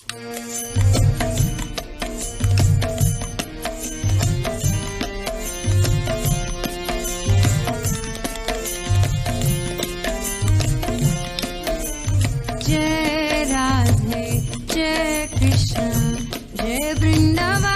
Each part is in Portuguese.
Jai राधे Jai कृष्ण Jai Vrindavan.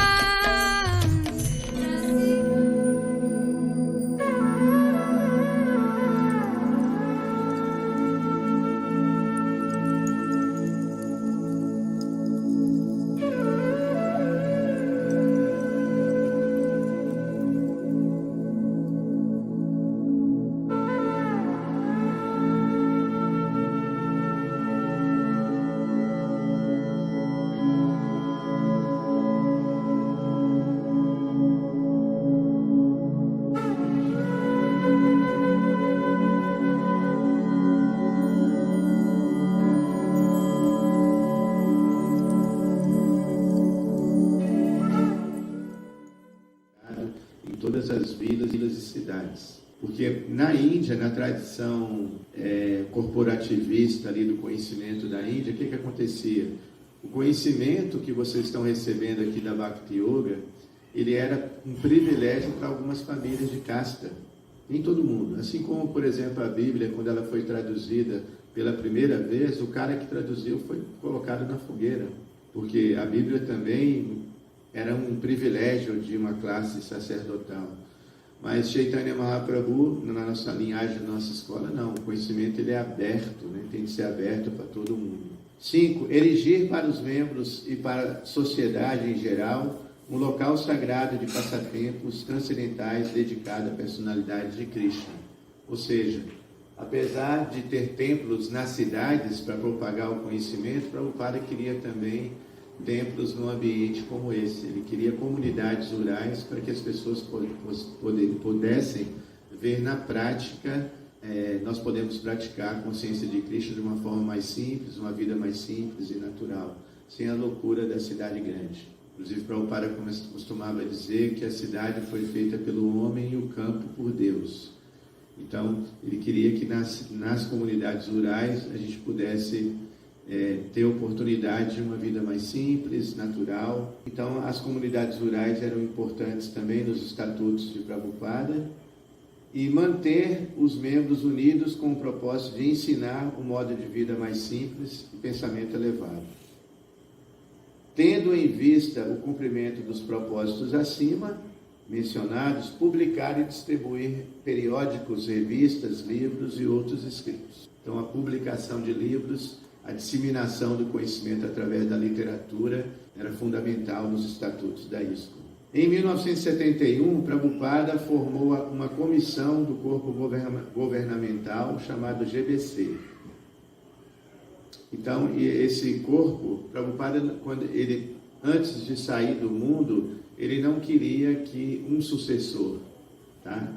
Todas as vilas e cidades. Porque na Índia, na tradição corporativista ali do conhecimento da Índia, o que acontecia? O conhecimento que vocês estão recebendo aqui da Bhakti Yoga, ele era um privilégio para algumas famílias de casta, nem todo mundo. Assim como, por exemplo, a Bíblia, quando ela foi traduzida pela primeira vez, o cara que traduziu foi colocado na fogueira, porque a Bíblia também era um privilégio de uma classe sacerdotal. Mas Chaitanya Mahaprabhu, na nossa linhagem, na nossa escola, não. O conhecimento ele é aberto, né? Tem que ser aberto para todo mundo. 5. Erigir para os membros e para a sociedade em geral um local sagrado de passatempos transcendentais dedicado à personalidade de Krishna. Ou seja, apesar de ter templos nas cidades para propagar o conhecimento, Prabhupada queria também templos num ambiente como esse. Ele queria comunidades rurais para que as pessoas pudessem ver na prática. Nós podemos praticar a consciência de Krishna de uma forma mais simples, uma vida mais simples e natural, sem a loucura da cidade grande. Inclusive, Prabhupada costumava dizer que a cidade foi feita pelo homem e o campo por Deus. Então, ele queria que nas comunidades rurais a gente pudesse ter oportunidade de uma vida mais simples, natural. Então, as comunidades rurais eram importantes também nos estatutos de Prabhupada, e manter os membros unidos com o propósito de ensinar um modo de vida mais simples e pensamento elevado. Tendo em vista o cumprimento dos propósitos acima mencionados, publicar e distribuir periódicos, revistas, livros e outros escritos. Então, a publicação de livros, a disseminação do conhecimento através da literatura era fundamental nos estatutos da ISKCON. Em 1971, Prabhupada formou uma comissão do corpo governamental chamado GBC. Então, esse corpo, Prabhupada, antes de sair do mundo, ele não queria que um sucessor, tá?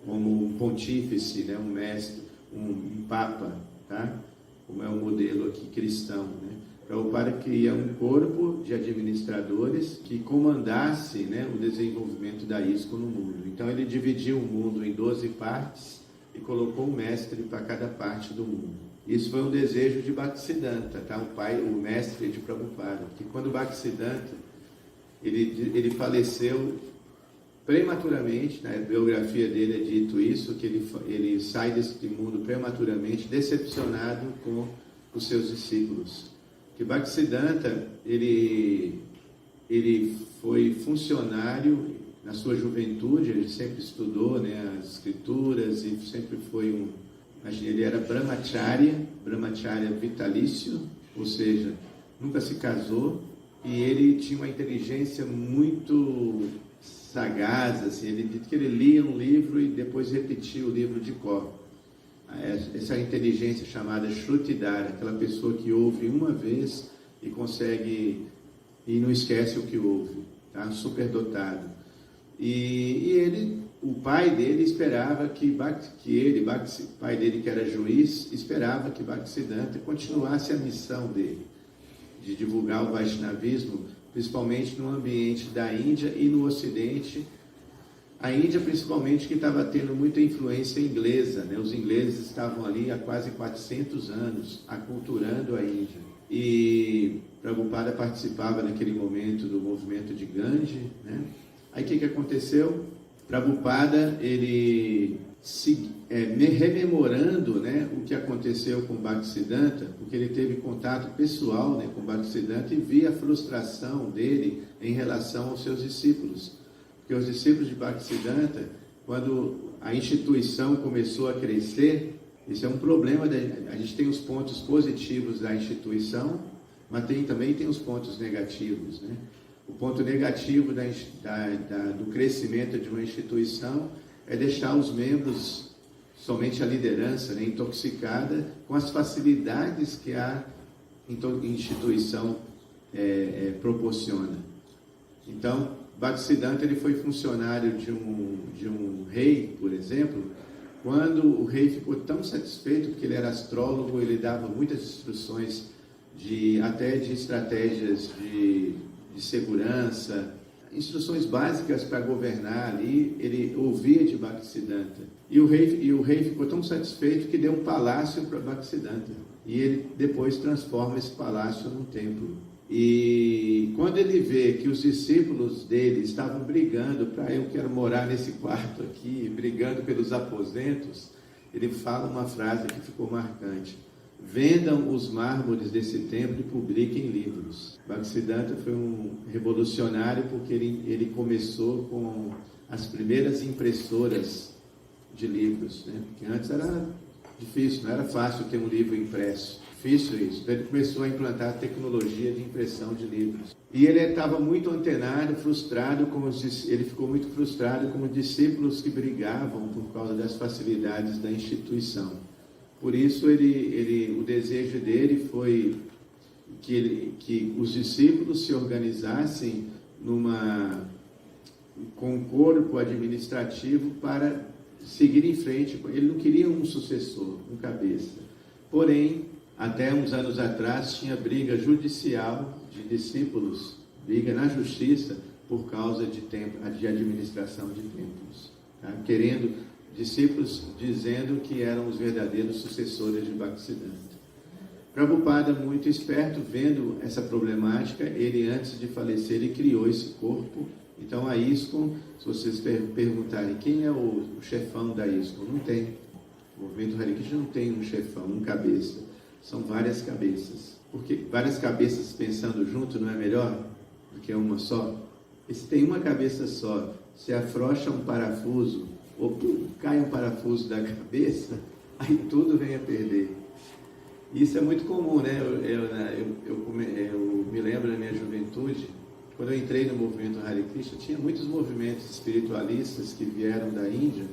Como um pontífice, né? Um mestre, um papa, tá? Como é o modelo aqui cristão, né? Prabhupada queria um corpo de administradores que comandasse, né, o desenvolvimento da ISKCON no mundo. Então ele dividiu o mundo em 12 partes e colocou um mestre para cada parte do mundo. Isso foi um desejo de Bhaktisiddhanta, tá? O mestre de Prabhupada, que quando Bhaktisiddhanta ele faleceu prematuramente, na biografia dele é dito isso, que ele sai deste mundo prematuramente, decepcionado com os seus discípulos. Que Bhaktisiddhanta, ele foi funcionário na sua juventude, ele sempre estudou, né, as escrituras e sempre foi ele era brahmacharya vitalício, ou seja, nunca se casou, e ele tinha uma inteligência muito sagaz, assim, ele disse que ele lia um livro e depois repetia o livro de cor. Essa inteligência chamada Shrutidara, aquela pessoa que ouve uma vez e consegue, e não esquece o que ouve, tá? Superdotado. O pai dele esperava o pai dele que era juiz, esperava que Bhaktisiddhanta continuasse a missão dele, de divulgar o Vaishnavismo, principalmente no ambiente da Índia e no Ocidente. A Índia, principalmente, que estava tendo muita influência inglesa, né? Os ingleses estavam ali há quase 400 anos, aculturando a Índia. E Prabhupada participava naquele momento do movimento de Gandhi, né? Aí o que aconteceu? Prabhupada, ele rememorando, né, o que aconteceu com Bhaktisiddhanta, porque ele teve contato pessoal, né, com Bhaktisiddhanta e via a frustração dele em relação aos seus discípulos. Porque os discípulos de Bhaktisiddhanta, quando a instituição começou a crescer, isso é um problema, a gente tem os pontos positivos da instituição, mas também tem os pontos negativos, né? O ponto negativo do crescimento de uma instituição é deixar os membros, somente a liderança, né, intoxicada com as facilidades que a instituição proporciona. Então, Bhaktisiddhanta, ele foi funcionário de um rei, por exemplo. Quando o rei ficou tão satisfeito, porque ele era astrólogo, ele dava muitas instruções até de estratégias de segurança, instruções básicas para governar ali, ele ouvia de Bhaktisiddhanta. E o rei ficou tão satisfeito que deu um palácio para Bhaktisiddhanta. E ele depois transforma esse palácio num templo. E quando ele vê que os discípulos dele estavam brigando para eu quero morar nesse quarto aqui, brigando pelos aposentos, ele fala uma frase que ficou marcante: vendam os mármores desse templo e publiquem livros. Bhaktisiddhanta foi um revolucionário porque ele começou com as primeiras impressoras de livros, né? Porque antes era difícil, não era fácil ter um livro impresso. Difícil isso. Então ele começou a implantar a tecnologia de impressão de livros. E ele estava muito antenado, frustrado, ele ficou muito frustrado com os discípulos que brigavam por causa das facilidades da instituição. Por isso, o desejo dele foi que os discípulos se organizassem com um corpo administrativo para seguir em frente. Ele não queria um sucessor, um cabeça. Porém, até uns anos atrás, tinha briga judicial de discípulos, briga na justiça, por causa de administração de templos. Tá? Discípulos dizendo que eram os verdadeiros sucessores de Bhaktisiddhanta. Prabhupada, muito esperto, vendo essa problemática, ele, antes de falecer, ele criou esse corpo. Então, a ISKCON, se vocês perguntarem quem é o chefão da ISKCON, não tem. O movimento Hare Krishna não tem um chefão, um cabeça. São várias cabeças. Porque várias cabeças pensando junto não é melhor do que uma só? E se tem uma cabeça só, se afrouxa um parafuso, ou cai um parafuso da cabeça, aí tudo vem a perder. Isso é muito comum, né? Eu me lembro da minha juventude, quando eu entrei no movimento Hare Krishna, tinha muitos movimentos espiritualistas que vieram da Índia,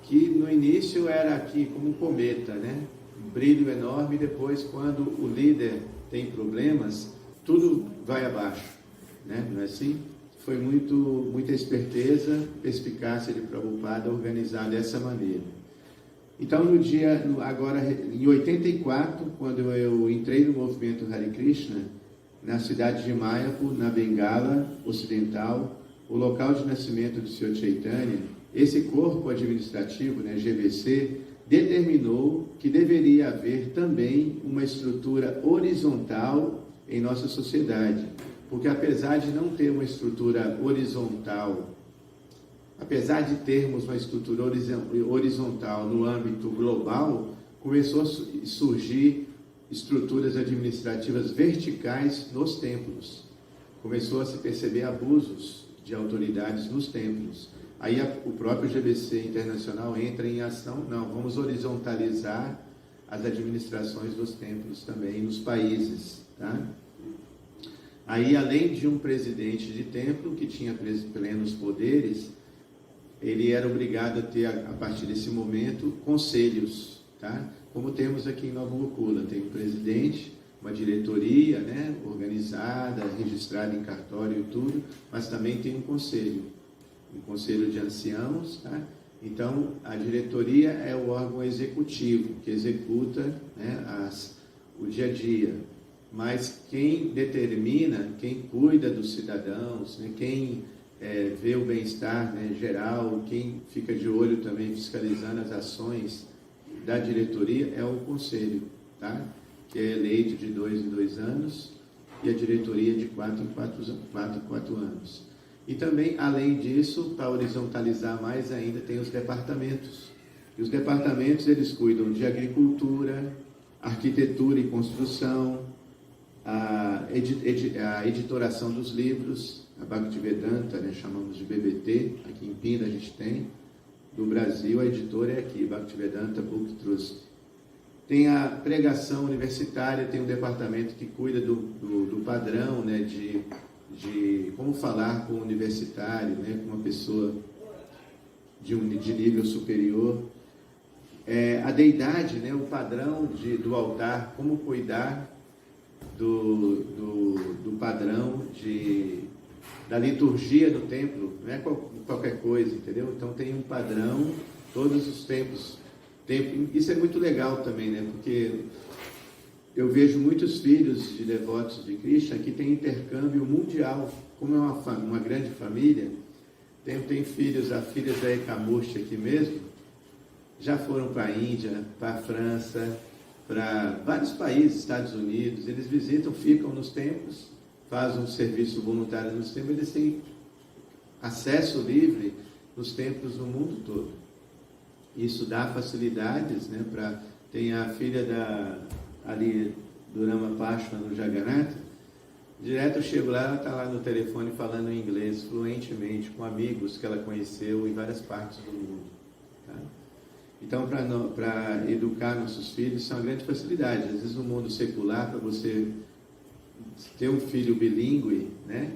que no início era aqui como um cometa, né? Um brilho enorme, e depois, quando o líder tem problemas, tudo vai abaixo, né? Não é assim? Foi muita esperteza, perspicácia de Prabhupada organizar dessa maneira. Então, agora em 84, quando eu entrei no movimento Hare Krishna, na cidade de Mayapur, na Bengala Ocidental, o local de nascimento do Sr. Chaitanya, esse corpo administrativo, né, GBC, determinou que deveria haver também uma estrutura horizontal em nossa sociedade. Porque apesar de não ter uma estrutura horizontal, apesar de termos uma estrutura horizontal no âmbito global, começou a surgir estruturas administrativas verticais nos templos. Começou a se perceber abusos de autoridades nos templos. Aí o próprio GBC Internacional entra em ação, não, vamos horizontalizar as administrações dos templos também nos países, tá? Aí, além de um presidente de templo, que tinha plenos poderes, ele era obrigado a ter, a partir desse momento, conselhos, tá? Como temos aqui em Nova Gokula, tem um presidente, uma diretoria, né, organizada, registrada em cartório e tudo, mas também tem um conselho de anciãos, tá? Então, a diretoria é o órgão executivo, que executa, né, o dia a dia. Mas quem determina, quem cuida dos cidadãos, né, quem vê o bem-estar, né, geral, quem fica de olho também fiscalizando as ações da diretoria é o conselho, tá? Que é eleito de 2 em 2 anos, e a diretoria de 4 em 4 anos. E também, além disso, para horizontalizar mais ainda, tem os departamentos. E os departamentos, eles cuidam de agricultura, arquitetura e construção, a editoração dos livros, a Bhaktivedanta, né, chamamos de BBT, aqui em Pina a gente tem, do Brasil, a editora é aqui, Bhaktivedanta Book Trust. Tem a pregação universitária, tem um departamento que cuida do padrão, né, de como falar com o universitário, né, com uma pessoa de nível superior. A deidade, né, o padrão do altar, como cuidar do padrão da liturgia do templo, não é qualquer coisa, entendeu? Então tem um padrão, todos os tempos. Isso é muito legal também, né? Porque eu vejo muitos filhos de devotos de Krishna que têm intercâmbio mundial. Como é uma grande família, tem filhos, as filhas da Ekamurti aqui mesmo, já foram para a Índia, para a França, para vários países, Estados Unidos. Eles visitam, ficam nos templos, fazem um serviço voluntário nos templos, eles têm acesso livre nos templos no mundo todo. Isso dá facilidades, né? Tem a filha ali do Rama Pashwa no Jagannatha, direto eu chego lá, ela está lá no telefone falando inglês fluentemente, com amigos que ela conheceu em várias partes do mundo. Tá? Então, para educar nossos filhos, isso é uma grande facilidade. Às vezes no mundo secular, para você ter um filho bilíngue, né?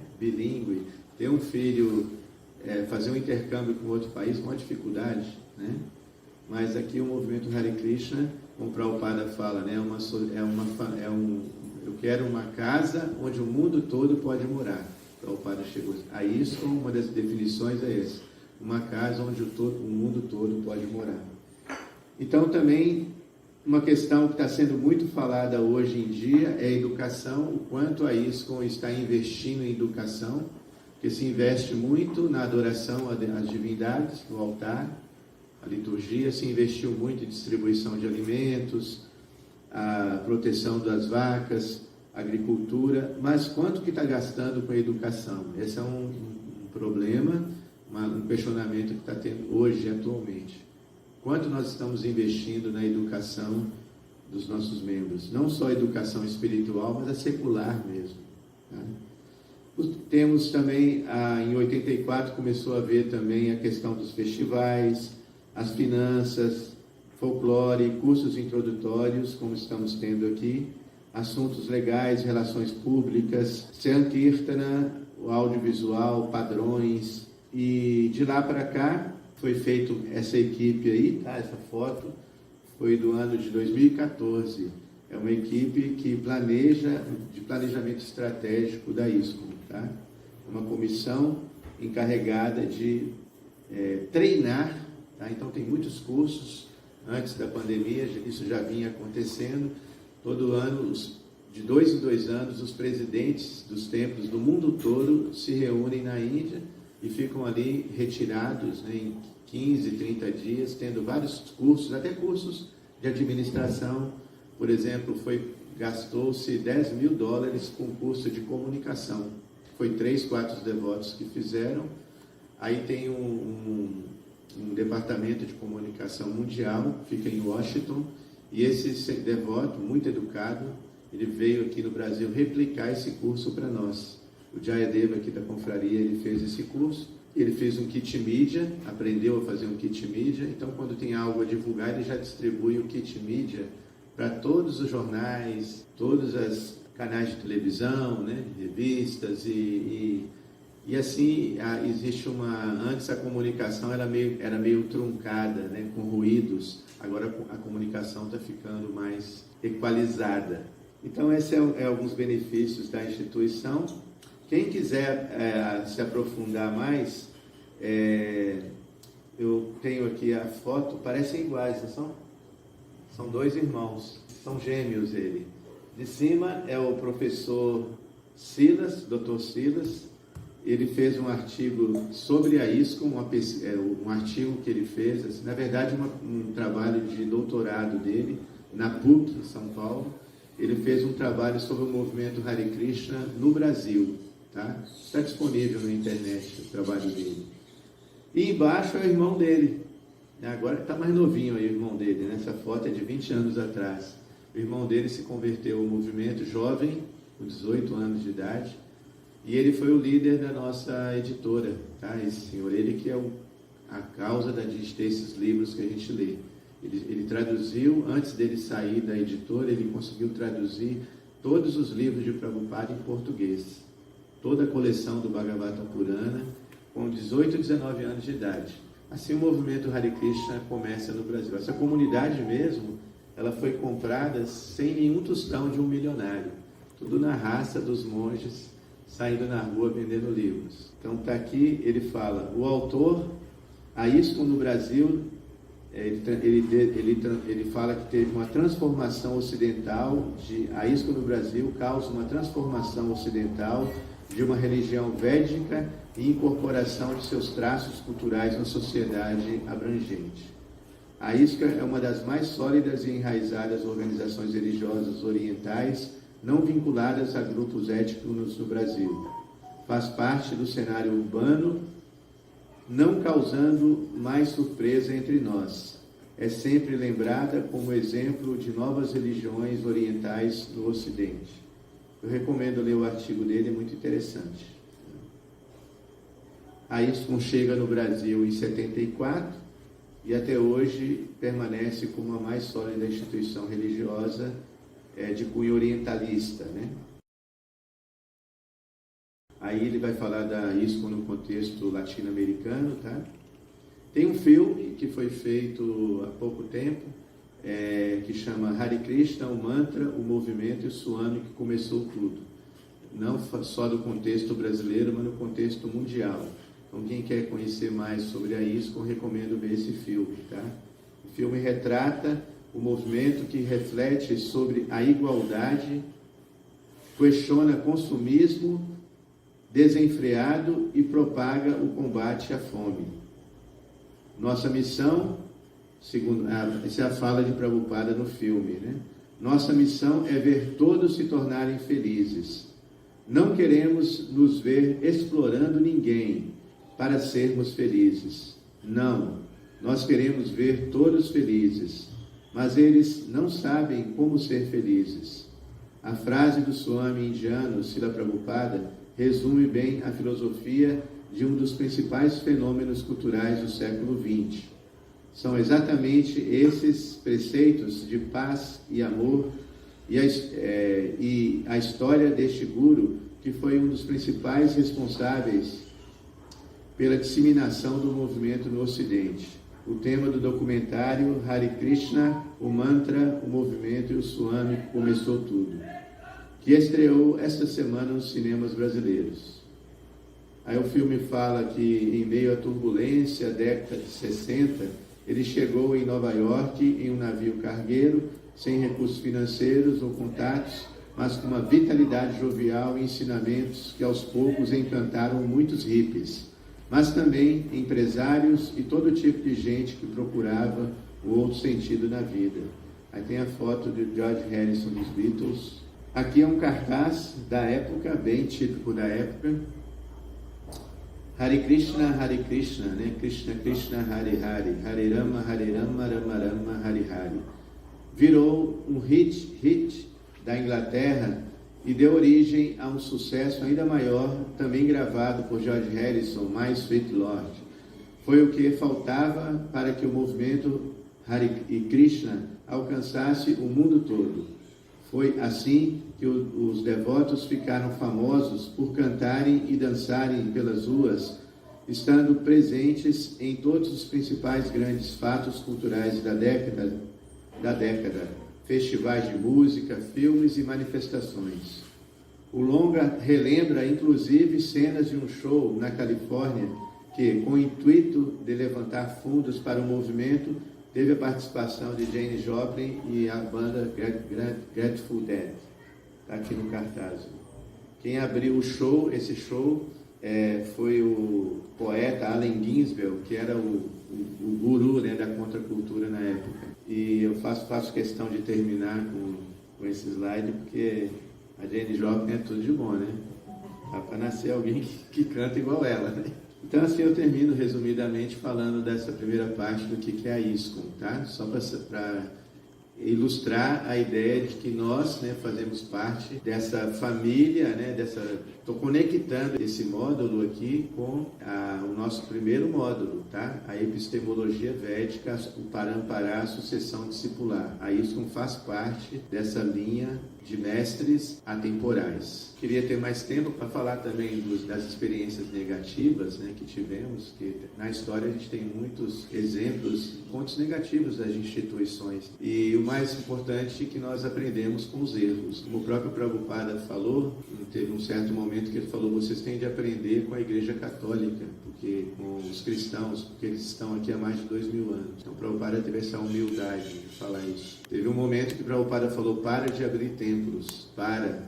Ter um filho, fazer um intercâmbio com outro país, com uma dificuldade, né? Mas aqui o movimento Hare Krishna, como o Prabhupada fala, né? Eu quero uma casa onde o mundo todo pode morar. O Prabhupada chegou a isso, uma das definições é essa: uma casa onde o mundo todo pode morar. Então também uma questão que está sendo muito falada hoje em dia é a educação, o quanto a ISKCON está investindo em educação, que se investe muito na adoração às divindades, no altar, a liturgia, se investiu muito em distribuição de alimentos, a proteção das vacas, agricultura, mas quanto que está gastando com a educação? Esse é um problema, um questionamento que está tendo hoje, atualmente. Quanto nós estamos investindo na educação dos nossos membros? Não só a educação espiritual, mas a secular mesmo. Tá? Temos também, em 84, começou a haver também a questão dos festivais, as finanças, folclore, cursos introdutórios, como estamos tendo aqui, assuntos legais, relações públicas, Sankirtana, o audiovisual, padrões, e de lá para cá foi feito essa equipe aí, tá? Essa foto foi do ano de 2014. É uma equipe que planeja, de planejamento estratégico da ISKCON, tá? Uma comissão encarregada de treinar, tá? Então tem muitos cursos. Antes da pandemia, isso já vinha acontecendo. Todo ano, de 2 em 2 anos, os presidentes dos templos do mundo todo se reúnem na Índia e ficam ali retirados, né, em 15, 30 dias, tendo vários cursos, até cursos de administração. Por exemplo, gastou-se $10 mil com curso de comunicação. Foi 3, 4 devotos que fizeram. Aí tem um departamento de comunicação mundial, fica em Washington, e esse devoto, muito educado, ele veio aqui no Brasil replicar esse curso para nós. O Jayadeva aqui da confraria, ele fez esse curso, ele fez um kit mídia, aprendeu a fazer um kit mídia, então quando tem algo a divulgar, ele já distribui o kit mídia para todos os jornais, todos os canais de televisão, né, revistas, e assim, existe antes a comunicação era meio truncada, né, com ruídos. Agora a comunicação está ficando mais equalizada. Então, esses é alguns benefícios da instituição. Quem quiser se aprofundar mais, eu tenho aqui a foto, parecem iguais, não são? São 2 irmãos, são gêmeos ele. De cima é o professor Silas, Dr. Silas. Ele fez um artigo sobre a ISKCON, um artigo que ele fez, na verdade um trabalho de doutorado dele, na PUC, em São Paulo. ele fez um trabalho sobre o movimento Hare Krishna no Brasil, tá? Está disponível na internet o trabalho dele. E embaixo é o irmão dele, agora está mais novinho aí o irmão dele, né? Essa foto é de 20 anos atrás. O irmão dele se converteu ao movimento jovem, com 18 anos de idade, e ele foi o líder da nossa editora, tá? Esse senhor, ele que é a causa da gente ter esses livros que a gente lê. Ele traduziu, antes dele sair da editora, ele conseguiu traduzir todos os livros de Prabhupada em português. Toda a coleção do Bhagavatam Purana, com 18 e 19 anos de idade. Assim o movimento Hare Krishna começa no Brasil. Essa comunidade mesmo, ela foi comprada sem nenhum tostão de um milionário. Tudo na raça dos monges, saindo na rua vendendo livros. Então está aqui, ele fala, o autor, a ISKCON no Brasil, ele fala que teve uma transformação ocidental, a ISKCON no Brasil causa uma transformação ocidental de uma religião védica e incorporação de seus traços culturais na sociedade abrangente. A ISKCON é uma das mais sólidas e enraizadas organizações religiosas orientais não vinculadas a grupos étnicos no Brasil. Faz parte do cenário urbano, não causando mais surpresa entre nós. É sempre lembrada como exemplo de novas religiões orientais no Ocidente. Eu recomendo ler o artigo dele, é muito interessante. A ISKCON chega no Brasil em 74 e até hoje permanece como a mais sólida instituição religiosa de cunho orientalista, né? Aí ele vai falar da ISKCON no contexto latino-americano, tá? Tem um filme que foi feito há pouco tempo, que chama Hare Krishna, o Mantra, o Movimento e o Swami que começou tudo. Não só do contexto brasileiro, mas no contexto mundial. Então quem quer conhecer mais sobre a ISKCON, recomendo ver esse filme, tá? O filme retrata o movimento que reflete sobre a igualdade, questiona consumismo desenfreado e propaga o combate à fome. Nossa missão, segundo essa é a fala de Prabhupada no filme, né? Nossa missão é ver todos se tornarem felizes. Não queremos nos ver explorando ninguém para sermos felizes. Não, nós queremos ver todos felizes, mas eles não sabem como ser felizes. A frase do Swami indiano, Srila Prabhupada, resume bem a filosofia de um dos principais fenômenos culturais do século XX. São exatamente esses preceitos de paz e amor e a história deste guru que foi um dos principais responsáveis pela disseminação do movimento no Ocidente. O tema do documentário Hare Krishna, o Mantra, o Movimento e o Swami que começou tudo, que estreou esta semana nos cinemas brasileiros. Aí o filme fala que em meio à turbulência, década de 60, ele chegou em Nova York em um navio cargueiro, sem recursos financeiros ou contatos, mas com uma vitalidade jovial e ensinamentos que aos poucos encantaram muitos hippies, mas também empresários e todo tipo de gente que procurava o outro sentido na vida. Aí tem a foto de George Harrison dos Beatles. Aqui é um cartaz da época, bem típico da época. Hare Krishna, né? Krishna Krishna, Hare Hare, Hare Rama, Rama Rama, Hare Hare. Virou um hit da Inglaterra e deu origem a um sucesso ainda maior, também gravado por George Harrison, My Sweet Lord. Foi o que faltava para que o movimento Hare Krishna alcançasse o mundo todo. Foi assim que os devotos ficaram famosos por cantarem e dançarem pelas ruas, estando presentes em todos os principais grandes fatos culturais da década, festivais de música, filmes e manifestações. O longa relembra, inclusive, cenas de um show na Califórnia que, com o intuito de levantar fundos para o movimento, teve a participação de Janis Joplin e a banda Grateful Dead. Está aqui no cartaz. Quem abriu o show, esse show, foi o poeta Allen Ginsberg, que era o guru, né, da contracultura na época. E eu faço questão de terminar com com esse slide, porque a Jane Joplin é tudo de bom, né? Dá para nascer alguém que canta igual ela, né? Então, assim, eu termino resumidamente falando dessa primeira parte do que é a ISKCON, tá? Só para ilustrar a ideia de que nós, né, fazemos parte dessa família, né, estou conectando esse módulo aqui com o nosso primeiro módulo, tá? A epistemologia védica, o Parampará, a sucessão discipular. A ISKCON faz parte dessa linha de mestres atemporais. Queria ter mais tempo para falar também das experiências negativas, né, que tivemos, que na história a gente tem muitos exemplos, pontos negativos das instituições. E o mais importante é que nós aprendemos com os erros. Como o próprio Prabhupada falou, teve um certo momento que ele falou, vocês têm de aprender com a Igreja Católica, porque com os cristãos, porque eles estão aqui há mais de 2000 anos. Então, o Prabhupada teve essa humildade de falar isso. Teve um momento que o Prabhupada falou, para de abrir templos,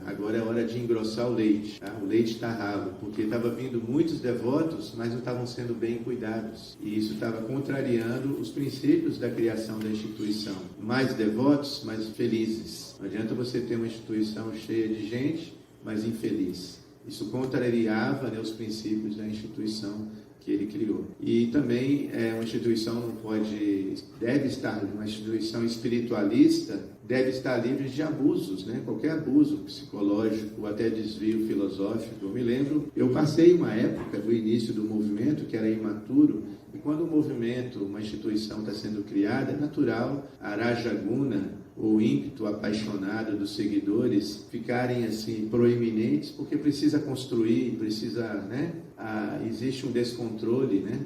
agora é hora de engrossar o leite, tá? O leite está ralo, porque estava vindo muitos devotos, mas não estavam sendo bem cuidados, e isso estava contrariando os princípios da criação da instituição. Mais devotos, mais felizes. Não adianta você ter uma instituição cheia de gente, mas infeliz. Isso contrariava, né, os princípios da instituição que ele criou. E também uma instituição uma instituição espiritualista deve estar livre de abusos, né? Qualquer abuso psicológico, até desvio filosófico. Eu me lembro, eu passei uma época do início do movimento que era imaturo, e quando uma instituição está sendo criada, é natural a rajaguna, o ímpeto apaixonado dos seguidores ficarem assim proeminentes, porque precisa construir, existe um descontrole, né,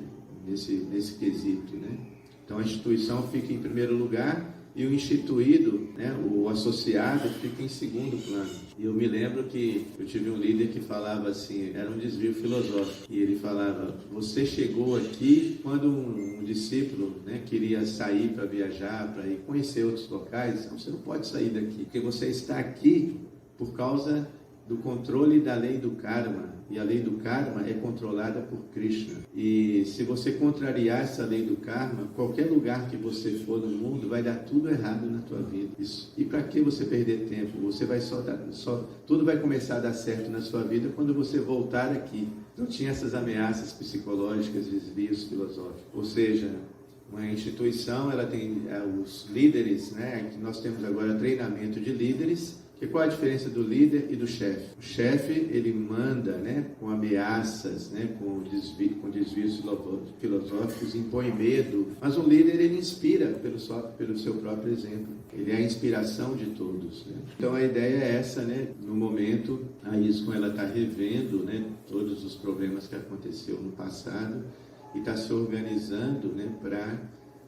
nesse quesito, né? Então a instituição fica em primeiro lugar e o instituído, né, o associado, fica em segundo plano. E eu me lembro que eu tive um líder que falava assim, era um desvio filosófico, e ele falava, você chegou aqui quando um discípulo, né, queria sair para viajar, para ir conhecer outros locais, então você não pode sair daqui, porque você está aqui por causa do controle da lei do karma, e a lei do karma é controlada por Krishna. E se você contrariar essa lei do karma, qualquer lugar que você for no mundo vai dar tudo errado na tua vida. Isso. E para que você perder tempo? Você vai tudo vai começar a dar certo na sua vida quando você voltar aqui. Então tinha essas ameaças psicológicas, desvios filosóficos. Ou seja, uma instituição, ela tem os líderes, né? Que nós temos agora treinamento de líderes. E qual a diferença do líder e do chefe? O chefe, ele manda, né, com ameaças, né, com desvios filosóficos, impõe medo, mas o líder, ele inspira pelo seu próprio exemplo. Ele é a inspiração de todos, né? Então a ideia é essa, né? No momento, a ISKCON ela está revendo, né, todos os problemas que aconteceu no passado e está se organizando, né, para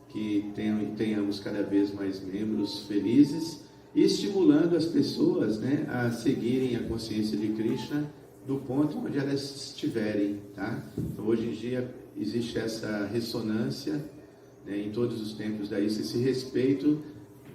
que tenhamos cada vez mais membros felizes, e estimulando as pessoas, né, a seguirem a consciência de Krishna do ponto onde elas estiverem, tá? Então, hoje em dia existe essa ressonância, né, em todos os tempos daí, esse respeito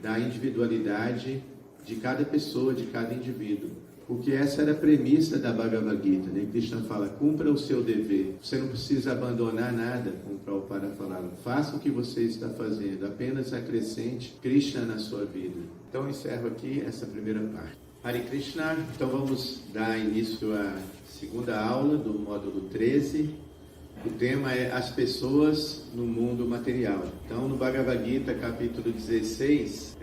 da individualidade de cada pessoa, de cada indivíduo. Porque essa era a premissa da Bhagavad Gita, né? Krishna fala, cumpra o seu dever. Você não precisa abandonar nada, como Prabhupada falava. Faça o que você está fazendo, apenas acrescente Krishna na sua vida. Então eu encerro aqui essa primeira parte. Hare Krishna, então vamos dar início à segunda aula do módulo 13. O tema é as pessoas no mundo material. Então no Bhagavad Gita, capítulo 16,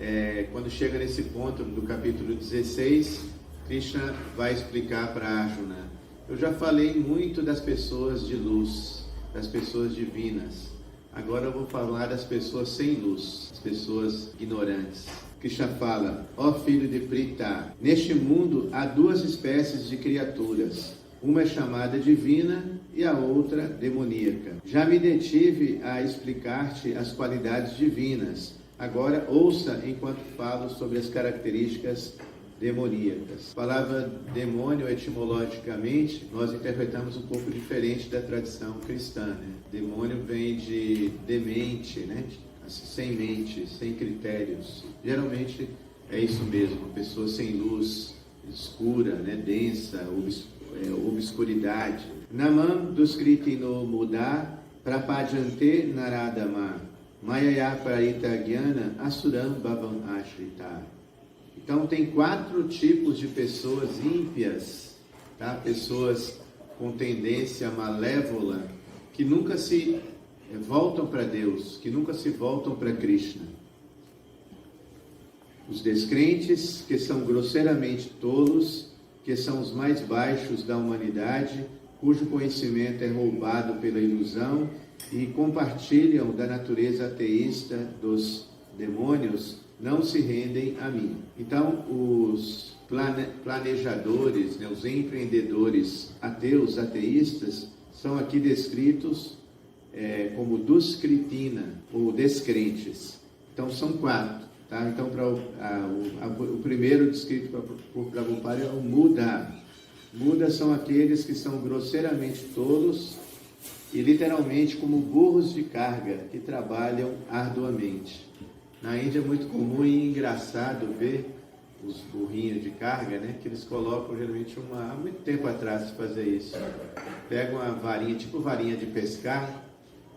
quando chega nesse ponto do capítulo 16, Krishna vai explicar para Arjuna. Eu já falei muito das pessoas de luz, das pessoas divinas. Agora eu vou falar das pessoas sem luz, as pessoas ignorantes. Krishna fala, ó filho de Pritha, neste mundo há duas espécies de criaturas. Uma é chamada divina e a outra demoníaca. Já me detive a explicar-te as qualidades divinas. Agora ouça enquanto falo sobre as características demoníacas. A palavra demônio, etimologicamente, nós interpretamos um pouco diferente da tradição cristã, né? Demônio vem de demente, né? Sem mente, sem critérios. Geralmente é isso mesmo, uma pessoa sem luz, escura, né? Densa, obscuridade. Namam duskriti no mudá prapadjante naradama mayaya parita gyana asuram bhavam ashrita. Então tem 4 tipos de pessoas ímpias, tá? Pessoas com tendência malévola, que nunca se voltam para Deus, que nunca se voltam para Krishna. Os descrentes, que são grosseiramente tolos, que são os mais baixos da humanidade, cujo conhecimento é roubado pela ilusão e compartilham da natureza ateísta dos demônios, não se rendem a mim. Então, os planejadores, né, os empreendedores ateus, ateístas, são aqui descritos como duskritina, ou descrentes. Então, são 4. Tá? Então, o primeiro descrito por Prabhupada é o Muda. Muda são aqueles que são grosseiramente tolos e literalmente como burros de carga, que trabalham arduamente. Na Índia é muito comum e engraçado ver os burrinhos de carga, né? Que eles colocam geralmente há muito tempo atrás de fazer isso. Pegam uma varinha, tipo varinha de pescar.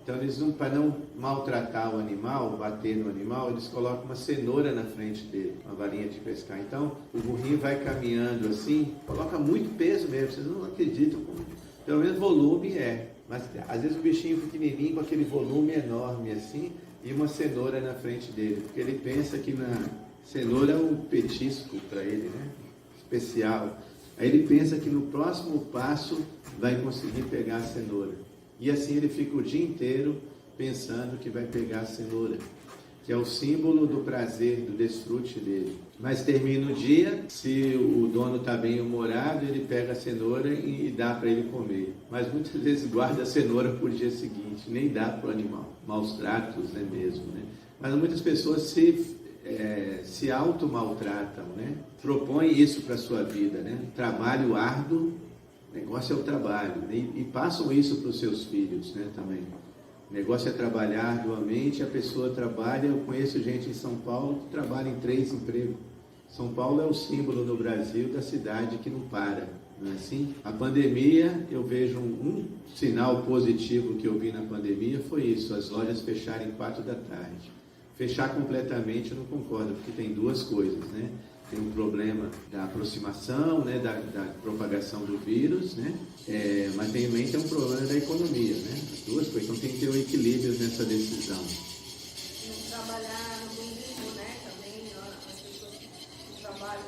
Então eles para não maltratar o animal, bater no animal, eles colocam uma cenoura na frente dele, uma varinha de pescar. Então o burrinho vai caminhando assim, coloca muito peso mesmo, vocês não acreditam como, pelo menos volume mas às vezes o bichinho pequenininho com aquele volume enorme assim, e uma cenoura na frente dele, porque ele pensa que na cenoura é um petisco para ele, né? Especial. Aí ele pensa que no próximo passo vai conseguir pegar a cenoura. E assim ele fica o dia inteiro pensando que vai pegar a cenoura, que é o símbolo do prazer, do desfrute dele. Mas termina o dia, se o dono está bem humorado, ele pega a cenoura e dá para ele comer. Mas muitas vezes guarda a cenoura para o dia seguinte, nem dá para o animal. Maus tratos, né, mesmo, né? Mas muitas pessoas se auto-maltratam, né? Propõem isso para a sua vida, né? Trabalho árduo, o negócio é o trabalho, né? E passam isso para os seus filhos, né, também. O negócio é trabalhar arduamente, a pessoa trabalha. Eu conheço gente em São Paulo que trabalha em 3 empregos. São Paulo é o símbolo no Brasil da cidade que não para, não é assim? A pandemia, eu vejo um sinal positivo que eu vi na pandemia foi isso, as lojas fecharem 4 da tarde. Fechar completamente eu não concordo, porque tem 2 coisas, né? Tem um problema da aproximação, né, da propagação do vírus, né? Mas também tem um problema da economia, né? As 2 coisas, então tem que ter um equilíbrio nessa decisão. Trabalhar no domingo, né? Também as pessoas que trabalham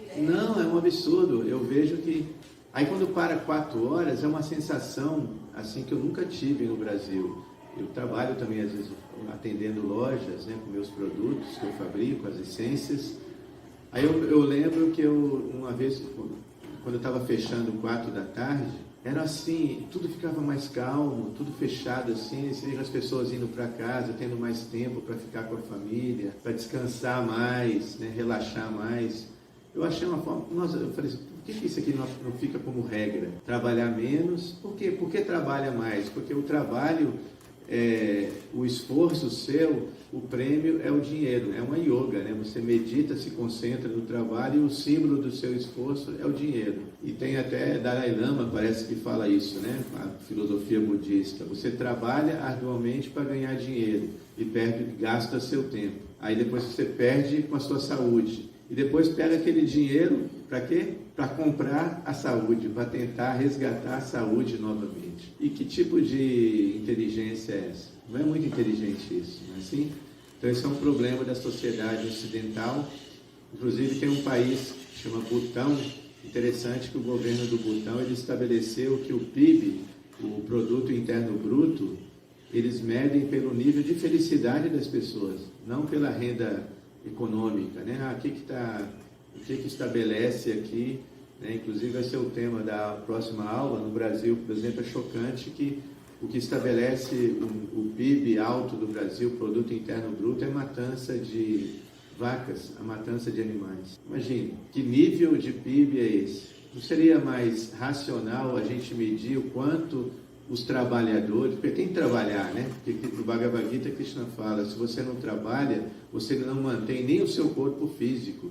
direto. Não, é um absurdo. Eu vejo que aí quando para 4 horas é uma sensação assim que eu nunca tive no Brasil. Eu trabalho também às vezes atendendo lojas, né, com meus produtos que eu fabrico, as essências. Aí eu lembro que uma vez, quando eu estava fechando 4 da tarde, era assim, tudo ficava mais calmo, tudo fechado assim, as pessoas indo para casa, tendo mais tempo para ficar com a família, para descansar mais, né, relaxar mais. Eu achei uma forma, eu falei assim, por que isso aqui não fica como regra? Trabalhar menos, por quê? Por que trabalha mais? Porque o trabalho, o esforço seu, o prêmio é o dinheiro, é uma yoga, né? Você medita, se concentra no trabalho e o símbolo do seu esforço é o dinheiro. E tem até Dalai Lama, parece que fala isso, né? A filosofia budista. Você trabalha arduamente para ganhar dinheiro e gasta seu tempo. Aí depois você perde com a sua saúde. E depois pega aquele dinheiro para quê? Para comprar a saúde, para tentar resgatar a saúde novamente. E que tipo de inteligência é essa? Não é muito inteligente isso, não é assim? Então esse é um problema da sociedade ocidental. Inclusive tem um país que chama Butão. Interessante que o governo do Butão ele estabeleceu que o PIB, o Produto Interno Bruto, eles medem pelo nível de felicidade das pessoas, não pela renda econômica, né? O que estabelece aqui, né? Inclusive vai ser o tema da próxima aula. No Brasil, por exemplo, é chocante que o que estabelece o PIB alto do Brasil, Produto Interno Bruto, é a matança de vacas, a matança de animais. Imagine, que nível de PIB é esse? Não seria mais racional a gente medir o quanto os trabalhadores, porque tem que trabalhar, né? Porque no Bhagavad Gita Krishna fala, se você não trabalha, você não mantém nem o seu corpo físico.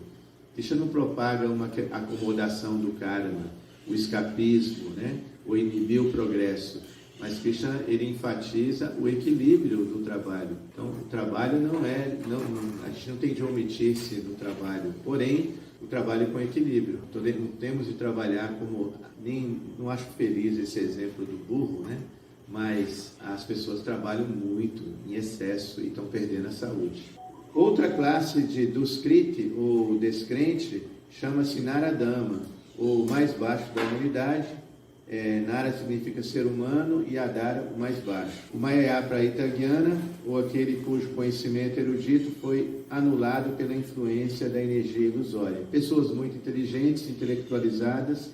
Krishna não propaga uma acomodação do karma, o escapismo, né? Ou inibir o progresso. Mas Krishna, ele enfatiza o equilíbrio do trabalho. Então, o trabalho a gente não tem de omitir-se do trabalho, porém, o trabalho com equilíbrio. Então, não temos de trabalhar não acho feliz esse exemplo do burro, né? Mas as pessoas trabalham muito, em excesso, e estão perdendo a saúde. Outra classe de Duskriti, ou descrente, chama-se Naradama, ou mais baixo da humanidade. Nara significa ser humano e Adara o mais baixo. O Mayapradita-gyana, ou aquele cujo conhecimento erudito foi anulado pela influência da energia ilusória. Pessoas muito inteligentes, intelectualizadas,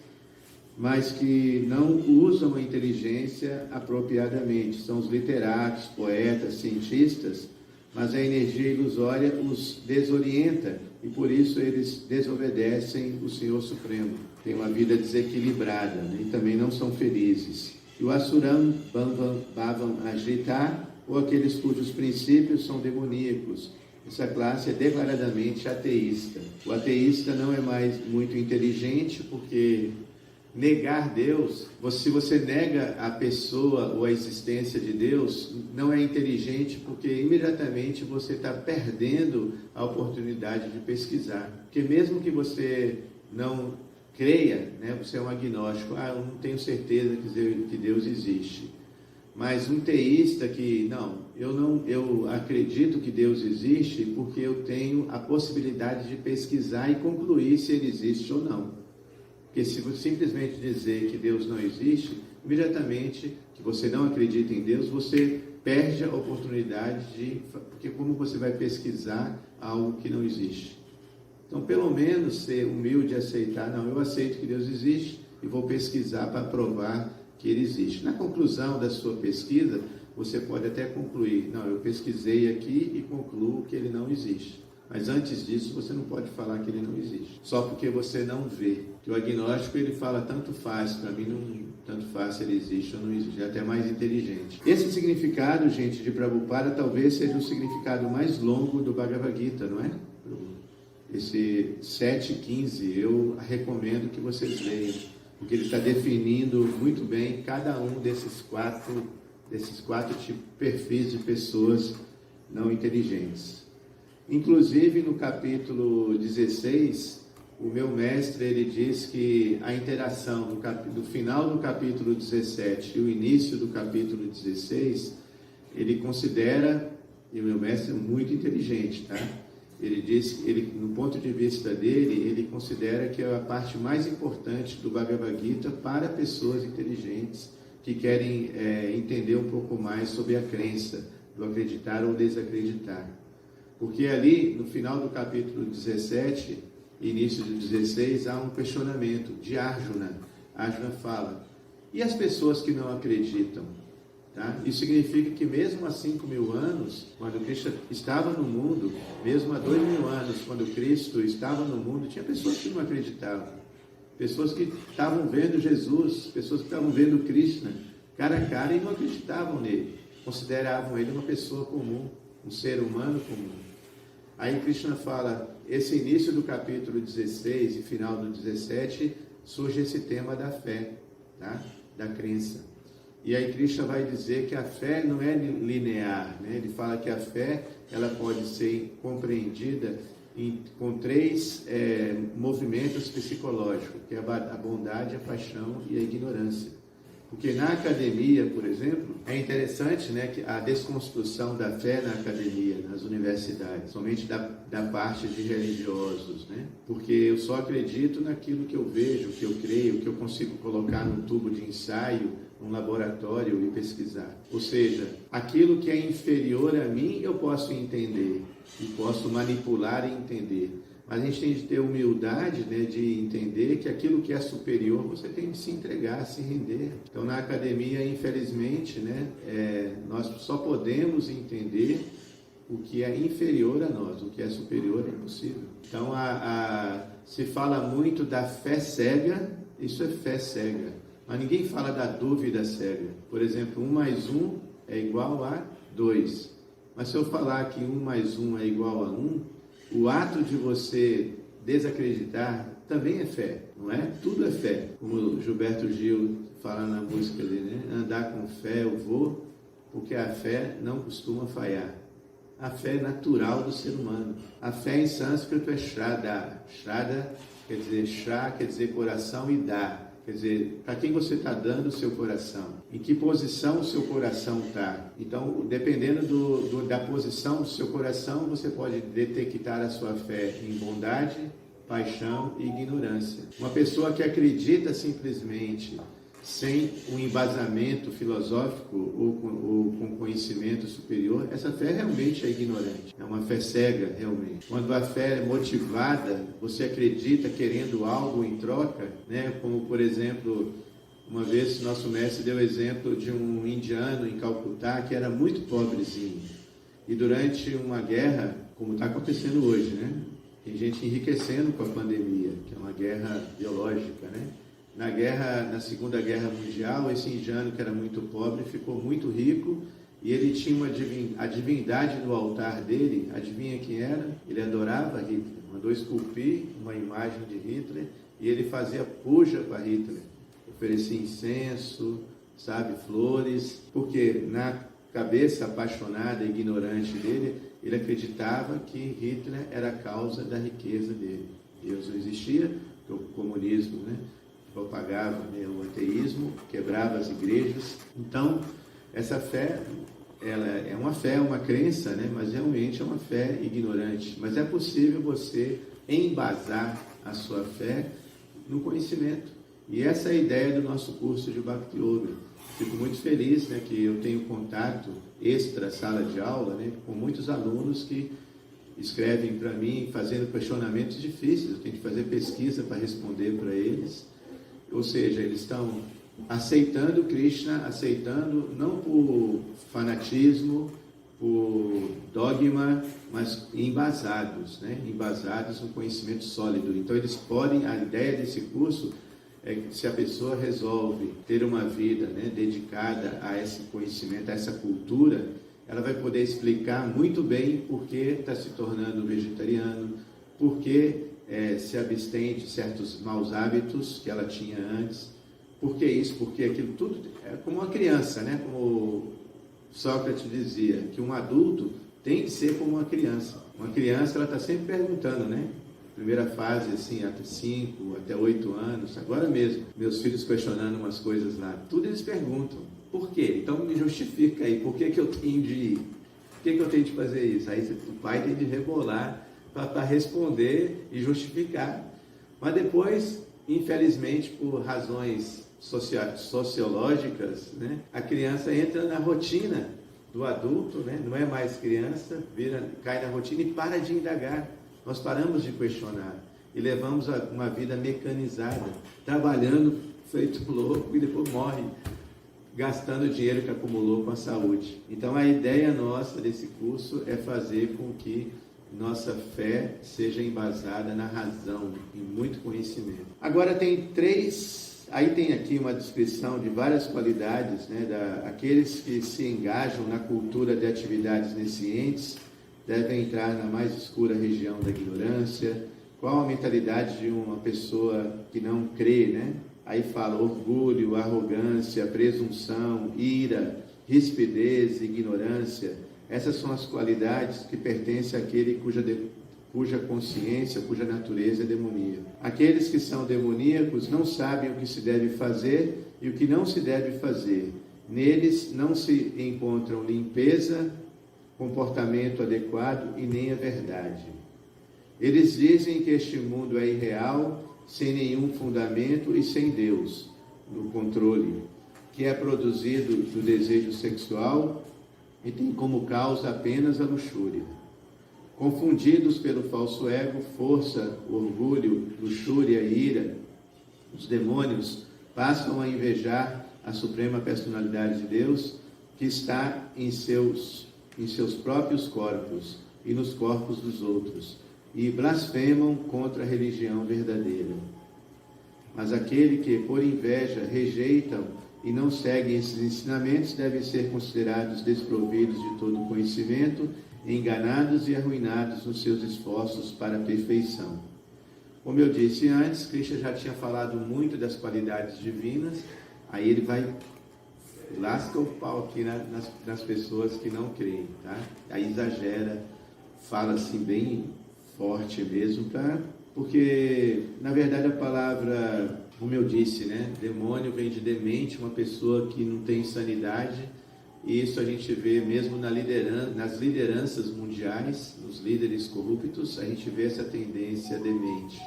mas que não usam a inteligência apropriadamente. São os literatos, poetas, cientistas, mas a energia ilusória os desorienta e por isso eles desobedecem o Senhor Supremo. Têm uma vida desequilibrada, né? E também não são felizes. E o Asuram Bhavam Ajita, ou aqueles cujos princípios são demoníacos. Essa classe é declaradamente ateísta. O ateísta não é mais muito inteligente, porque negar Deus, se você nega a pessoa ou a existência de Deus, não é inteligente, porque imediatamente você está perdendo a oportunidade de pesquisar. Porque mesmo que você não creia, né, você é um agnóstico, eu não tenho certeza que Deus existe. Mas um teísta eu acredito que Deus existe porque eu tenho a possibilidade de pesquisar e concluir se ele existe ou não. Porque se você simplesmente dizer que Deus não existe, imediatamente que você não acredita em Deus, você perde a oportunidade porque como você vai pesquisar algo que não existe? Então, pelo menos ser humilde e aceitar, eu aceito que Deus existe e vou pesquisar para provar que ele existe. Na conclusão da sua pesquisa, você pode até concluir, eu pesquisei aqui e concluo que ele não existe. Mas antes disso, você não pode falar que ele não existe, só porque você não vê. Que o agnóstico, ele fala tanto faz, para mim tanto faz se ele existe ou não existe, é até mais inteligente. Esse significado, gente, de Prabhupada, talvez seja o significado mais longo do Bhagavad Gita, não é? Esse 7.15, eu recomendo que vocês leiam, porque ele está definindo muito bem cada um desses quatro perfis de pessoas não inteligentes. Inclusive, no capítulo 16, o meu mestre, ele diz que a interação do final do capítulo 17 e o início do capítulo 16, ele considera, e o meu mestre é muito inteligente, tá? Ele diz, no ponto de vista dele, ele considera que é a parte mais importante do Bhagavad Gita para pessoas inteligentes que querem entender um pouco mais sobre a crença, do acreditar ou desacreditar. Porque ali, no final do capítulo 17, início do 16, há um questionamento de Arjuna. Arjuna fala, e as pessoas que não acreditam? Tá? Isso significa que mesmo há 5.000 anos, quando Cristo estava no mundo, mesmo há 2.000 anos, quando Cristo estava no mundo, tinha pessoas que não acreditavam. Pessoas que estavam vendo Jesus, pessoas que estavam vendo Krishna cara a cara e não acreditavam nele. Consideravam ele uma pessoa comum, um ser humano comum. Aí Krishna fala, esse início do capítulo 16 e final do 17, surge esse tema da fé, tá? Da crença. E aí Krishna vai dizer que a fé não é linear, né? Ele fala que a fé, ela pode ser compreendida com 3 movimentos psicológicos, que é a bondade, a paixão e a ignorância. Porque na academia, por exemplo, é interessante, né, que a desconstrução da fé na academia, nas universidades, somente da parte de religiosos, né? Porque eu só acredito naquilo que eu vejo, que eu creio, que eu consigo colocar num tubo de ensaio, num laboratório e pesquisar. Ou seja, aquilo que é inferior a mim, eu posso entender e posso manipular e entender. Mas a gente tem de ter humildade, né, de entender que aquilo que é superior, você tem de se entregar, se render. Então, na academia, infelizmente, né, nós só podemos entender o que é inferior a nós, o que é superior é impossível. Então, se fala muito da fé cega, isso é fé cega. Mas ninguém fala da dúvida cega. Por exemplo, 1 mais 1 é igual a 2. Mas se eu falar que 1 mais 1 é igual a 1, o ato de você desacreditar também é fé, não é? Tudo é fé. Como o Gilberto Gil fala na música ali, né? Andar com fé eu vou, porque a fé não costuma falhar. A fé é natural do ser humano. A fé em sânscrito é Shraddha. Shraddha quer dizer Shra, quer dizer coração, e dá. Quer dizer, para quem você está dando o seu coração? Em que posição o seu coração está? Então, dependendo da posição do seu coração, você pode detectar a sua fé em bondade, paixão e ignorância. Uma pessoa que acredita simplesmente sem um embasamento filosófico ou com conhecimento superior, essa fé realmente é ignorante, é uma fé cega realmente. Quando a fé é motivada, você acredita querendo algo em troca, né? Como por exemplo, uma vez nosso mestre deu exemplo de um indiano em Calcutá que era muito pobrezinho, e durante uma guerra, como está acontecendo hoje, né? Tem gente enriquecendo com a pandemia, que é uma guerra biológica, né? Na Segunda Guerra Mundial, esse indiano que era muito pobre ficou muito rico, e ele tinha a divindade no altar dele. Adivinha quem era? Ele adorava Hitler, mandou esculpir uma imagem de Hitler, e ele fazia puja para Hitler, oferecia incenso, sabe, flores, porque na cabeça apaixonada e ignorante dele, ele acreditava que Hitler era a causa da riqueza dele. Deus não existia, porque o comunismo, né, propagava, né, o ateísmo, quebrava as igrejas. Então, essa fé, ela é uma fé, uma crença, né, mas realmente é uma fé ignorante. Mas é possível você embasar a sua fé no conhecimento. E essa é a ideia do nosso curso de Bhakti Yoga. Fico muito feliz, né, que eu tenho contato extra sala de aula, né, com muitos alunos que escrevem para mim fazendo questionamentos difíceis. Eu tenho que fazer pesquisa para responder para eles. Ou seja, eles estão aceitando Krishna, aceitando não por fanatismo, por dogma, mas embasados, né? Embasados no conhecimento sólido. Então eles podem, a ideia desse curso é que se a pessoa resolve ter uma vida, né, dedicada a esse conhecimento, a essa cultura, ela vai poder explicar muito bem por que está se tornando vegetariano, por que se abstém de certos maus hábitos que ela tinha antes. Por que isso? Porque aquilo tudo é como uma criança, né? Como Sócrates dizia, que um adulto tem que ser como uma criança. Uma criança, ela está sempre perguntando, né? Primeira fase, assim, até 5, até 8 anos. Agora mesmo, meus filhos questionando umas coisas lá. Tudo eles perguntam. Por quê? Então me justifica aí. Por que eu tenho de ir? Por que eu tenho de fazer isso? Aí o pai tem de rebolar para responder e justificar. Mas depois, infelizmente, por razões sociológicas, né, a criança entra na rotina do adulto, né, não é mais criança, cai na rotina e para de indagar. Nós paramos de questionar e levamos uma vida mecanizada, trabalhando feito louco e depois morre, gastando o dinheiro que acumulou com a saúde. Então a ideia nossa desse curso é fazer com que nossa fé seja embasada na razão e muito conhecimento. Agora tem aqui uma descrição de várias qualidades, né, aqueles que se engajam na cultura de atividades nescientes devem entrar na mais escura região da ignorância. Qual a mentalidade de uma pessoa que não crê, né? Aí fala orgulho, arrogância, presunção, ira, rispidez, ignorância. Essas são as qualidades que pertencem àquele cuja consciência, cuja natureza é demoníaca. Aqueles que são demoníacos não sabem o que se deve fazer e o que não se deve fazer. Neles não se encontram limpeza, comportamento adequado e nem a verdade. Eles dizem que este mundo é irreal, sem nenhum fundamento e sem Deus no controle, que é produzido do desejo sexual e tem como causa apenas a luxúria. Confundidos pelo falso ego, força, orgulho, luxúria e ira, os demônios passam a invejar a suprema personalidade de Deus, que está em seus próprios corpos e nos corpos dos outros, e blasfemam contra a religião verdadeira. Mas aquele que, por inveja, rejeitam e não seguem esses ensinamentos devem ser considerados desprovidos de todo conhecimento, enganados e arruinados nos seus esforços para a perfeição. Como eu disse antes, Krishna já tinha falado muito das qualidades divinas, aí ele vai lasca o pau aqui nas pessoas que não creem, tá? Aí exagera, fala assim bem forte mesmo, tá? Porque, na verdade, a palavra, como eu disse, né? Demônio vem de demente, uma pessoa que não tem sanidade, e isso a gente vê mesmo nas lideranças mundiais, nos líderes corruptos, a gente vê essa tendência demente.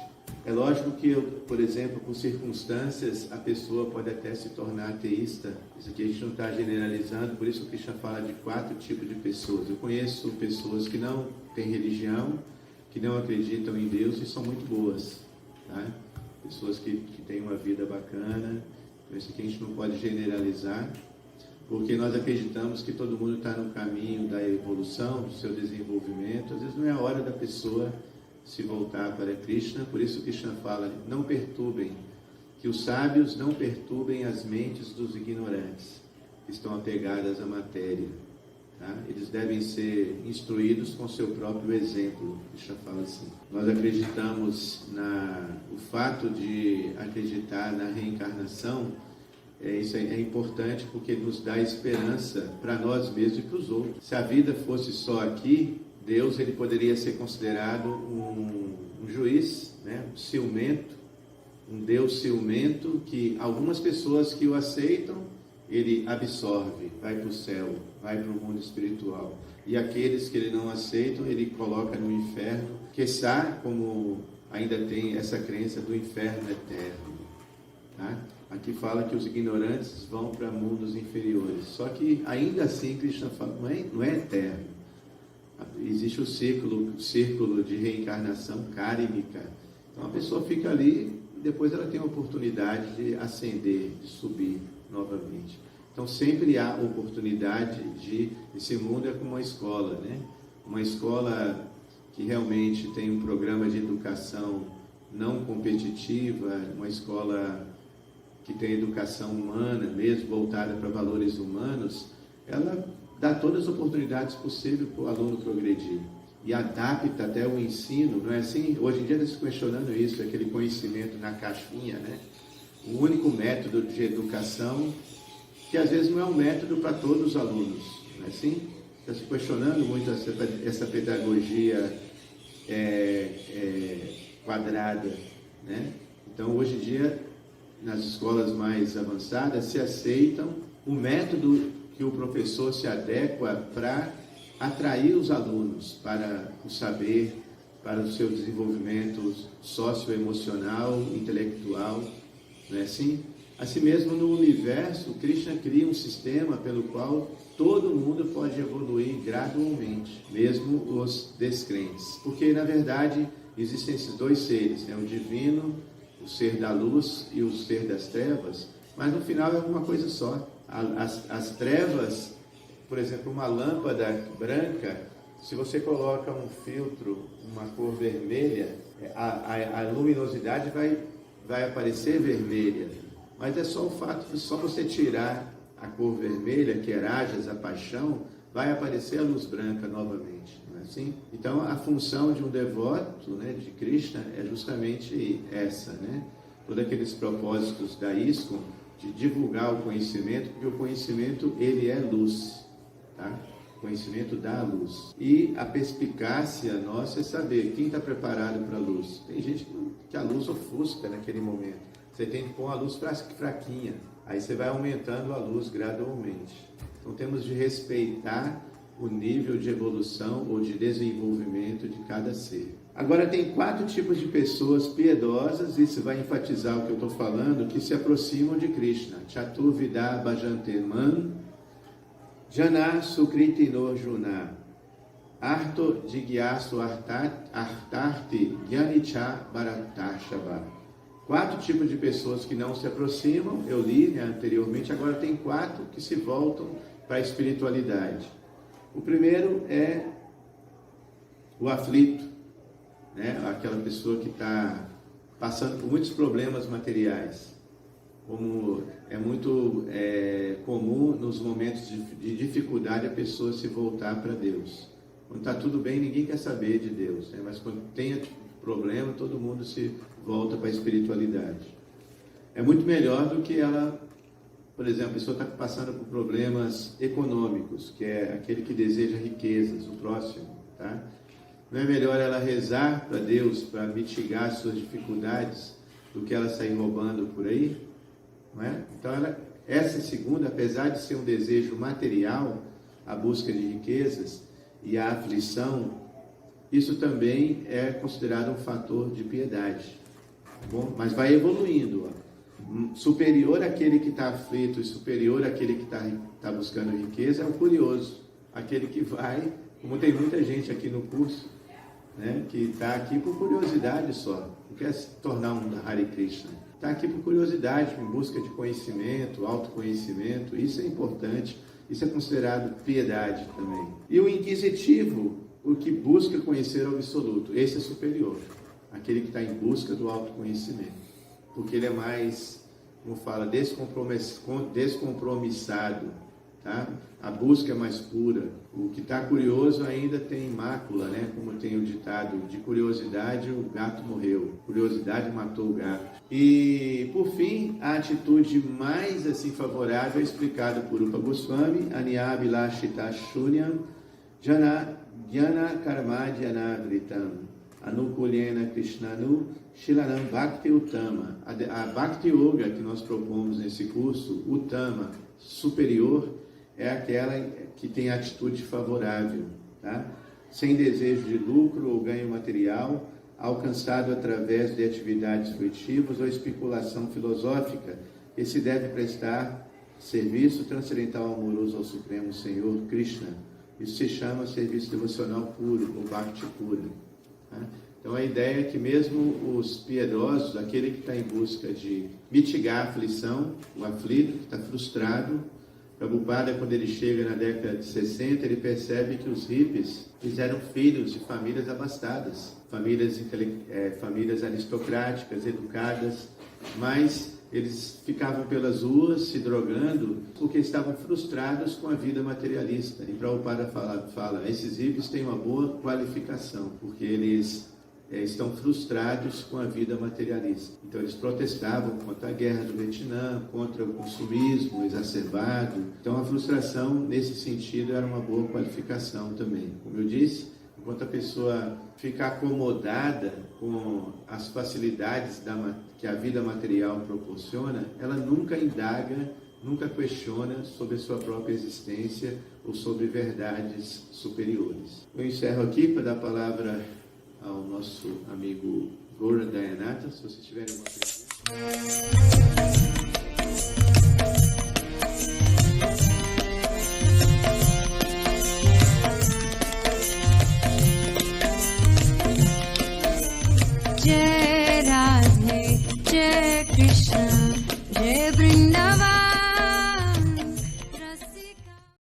É lógico que, por exemplo, por circunstâncias, a pessoa pode até se tornar ateísta. Isso aqui a gente não está generalizando, por isso que o Krishna fala de 4 tipos de pessoas. Eu conheço pessoas que não têm religião, que não acreditam em Deus e são muito boas, tá? Pessoas que têm uma vida bacana. Por isso que a gente não pode generalizar, porque nós acreditamos que todo mundo está no caminho da evolução, do seu desenvolvimento. Às vezes não é a hora da pessoa se voltar para Krishna, por isso Krishna fala, não perturbem, que os sábios não perturbem as mentes dos ignorantes, que estão apegadas à matéria. Tá? Eles devem ser instruídos com seu próprio exemplo. Krishna fala assim. Nós acreditamos o fato de acreditar na reencarnação, isso é importante porque nos dá esperança para nós mesmos e para os outros. Se a vida fosse só aqui, Deus ele poderia ser considerado um juiz, né? Um ciumento, um Deus ciumento, que algumas pessoas que o aceitam, ele absorve, vai para o céu, vai para o mundo espiritual. E aqueles que ele não aceitam, ele coloca no inferno, quiçá, como ainda tem essa crença do inferno eterno. Tá? Aqui fala que os ignorantes vão para mundos inferiores. Só que ainda assim, Krishna fala, não é eterno. Existe o círculo de reencarnação kármica. Então a pessoa fica ali e depois ela tem a oportunidade de ascender, de subir novamente. Então sempre há oportunidade esse mundo é como uma escola, né? Uma escola que realmente tem um programa de educação não competitiva, uma escola que tem educação humana, mesmo voltada para valores humanos, ela dá todas as oportunidades possíveis para o aluno progredir. E adapta até o ensino, não é assim? Hoje em dia está se questionando isso, aquele conhecimento na caixinha, né? O único método de educação, que às vezes não é um método para todos os alunos, não é assim? Está se questionando muito essa pedagogia quadrada, né? Então, hoje em dia, nas escolas mais avançadas, se aceitam o método que o professor se adequa para atrair os alunos para o saber, para o seu desenvolvimento socioemocional, intelectual, não é assim? Assim mesmo, no universo, Krishna cria um sistema pelo qual todo mundo pode evoluir gradualmente, mesmo os descrentes. Porque, na verdade, existem esses 2 seres, né? O divino, o ser da luz e o ser das trevas, mas no final é uma coisa só. As trevas, por exemplo, uma lâmpada branca, se você coloca um filtro, uma cor vermelha, a luminosidade vai aparecer vermelha. Mas é só o fato de só você tirar a cor vermelha, que é rajas, a paixão, vai aparecer a luz branca novamente, não é assim? Então a função de um devoto, né, de Krishna é justamente essa, né? Todos aqueles propósitos da ISKCON, de divulgar o conhecimento, porque o conhecimento ele é luz, tá? O conhecimento dá a luz. E a perspicácia nossa é saber quem está preparado para a luz. Tem gente que a luz ofusca naquele momento. Você tem que pôr uma luz fraquinha, aí você vai aumentando a luz gradualmente. Então temos de respeitar o nível de evolução ou de desenvolvimento de cada ser. Agora tem 4 tipos de pessoas piedosas, isso vai enfatizar o que eu estou falando, que se aproximam de Krishna. Chaturvida Bhajanteman, Jana Sukritino Juna, Arto Jigyasu Artarti Gyanicha Bharatashava. 4 tipos de pessoas que não se aproximam, eu li, né, anteriormente, agora tem 4 que se voltam para a espiritualidade. O primeiro é o aflito, né? Aquela pessoa que está passando por muitos problemas materiais. Como é muito comum nos momentos de dificuldade a pessoa se voltar para Deus. Quando está tudo bem, ninguém quer saber de Deus, né? Mas quando tem problema, todo mundo se volta para a espiritualidade. É muito melhor do que ela, por exemplo, a pessoa está passando por problemas econômicos, que é aquele que deseja riquezas, o próximo, tá? Não é melhor ela rezar para Deus para mitigar suas dificuldades do que ela sair roubando por aí? Não é? Então, essa segunda, apesar de ser um desejo material, a busca de riquezas e a aflição, isso também é considerado um fator de piedade. Tá bom? Mas vai evoluindo. Ó. Superior àquele que está aflito e superior àquele que está buscando riqueza é o curioso. Aquele que vai, como tem muita gente aqui no curso, né, que está aqui por curiosidade só, não quer se tornar um Hare Krishna. Está aqui por curiosidade, em busca de conhecimento, autoconhecimento. Isso é importante, isso é considerado piedade também. E o inquisitivo, o que busca conhecer o absoluto, esse é superior, aquele que está em busca do autoconhecimento, porque ele é mais, como fala, descompromissado, tá? A busca é mais pura. O que está curioso ainda tem mácula, né? Como tem o ditado, de curiosidade o gato morreu, curiosidade matou o gato. E, por fim, a atitude mais assim favorável é explicada por Rupa Goswami, Aniyabhilashita Shunyam, Jnana Karmadhyana Vritam, Anukulyena Krishnanu, Shilanam Bhakti Uttama. A Bhakti Yoga que nós propomos nesse curso, Uttama, superior, é aquela que tem atitude favorável, tá? Sem desejo de lucro ou ganho material, alcançado através de atividades fruitivas ou especulação filosófica, que se deve prestar serviço transcendental amoroso ao Supremo Senhor Krishna. Isso se chama serviço devocional puro, ou Bhakti pura. Tá? Então a ideia é que mesmo os piedosos, aquele que está em busca de mitigar a aflição, o aflito que está frustrado, Prabhupada, quando ele chega na década de 60, ele percebe que os hippies fizeram filhos de famílias abastadas, famílias aristocráticas, educadas, mas eles ficavam pelas ruas se drogando porque estavam frustrados com a vida materialista. E Prabhupada fala, esses hippies têm uma boa qualificação, porque eles estão frustrados com a vida materialista. Então eles protestavam contra a guerra do Vietnã, contra o consumismo exacerbado. Então a frustração nesse sentido era uma boa qualificação também. Como eu disse, enquanto a pessoa fica acomodada com as facilidades que a vida material proporciona, ela nunca indaga, nunca questiona sobre a sua própria existência ou sobre verdades superiores. Eu encerro aqui para dar a palavra ao nosso amigo Gaura Dayanatha, se vocês tiverem uma pergunta.